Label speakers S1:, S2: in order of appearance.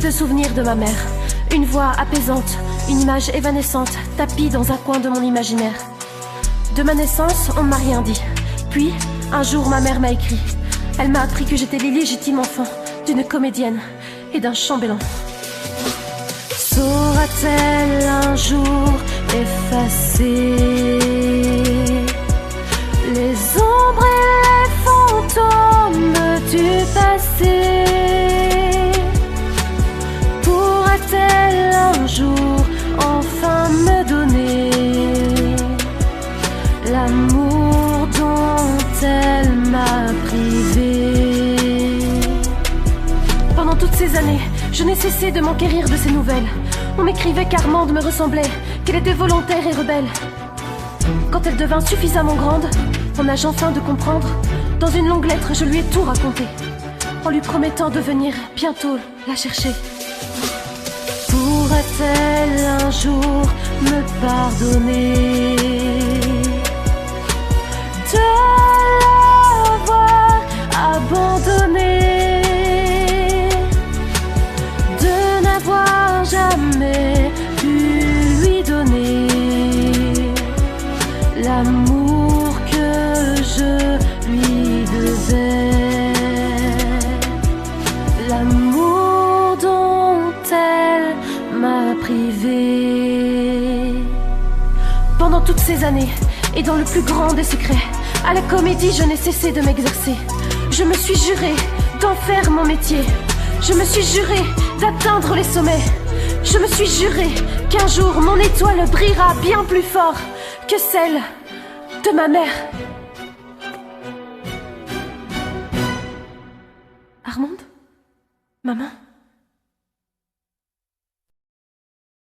S1: de souvenirs de ma mère. Une voix apaisante, une image évanescente, tapie dans un coin de mon imaginaire. De ma naissance, on ne m'a rien dit. Puis, un jour, ma mère m'a écrit. Elle m'a appris que j'étais l'illégitime enfant d'une comédienne et d'un chambellan. Saura-t-elle un jour effacer les ombres et les fantômes du passé? Pourra-t-elle un jour enfin me donner l'amour dont elle m'a privé? Pendant toutes ces années, je n'ai cessé de m'enquérir de ces nouvelles. On m'écrivait qu'Armande me ressemblait, qu'elle était volontaire et rebelle. Quand elle devint suffisamment grande, en âge enfin de comprendre, dans une longue lettre je lui ai tout raconté, en lui promettant de venir bientôt la chercher. Pourra-t-elle un jour me pardonner de l'avoir abandonnée, de n'avoir jamais pu lui donner l'amour que je lui devais, l'amour dont elle m'a privé. Pendant toutes ces années, et dans le plus grand des secrets, à la comédie je n'ai cessé de m'exercer. Je me suis juré d'en faire mon métier. Je me suis juré d'atteindre les sommets. Je me suis juré qu'un jour mon étoile brillera bien plus fort que celle de ma mère. Armande? Maman?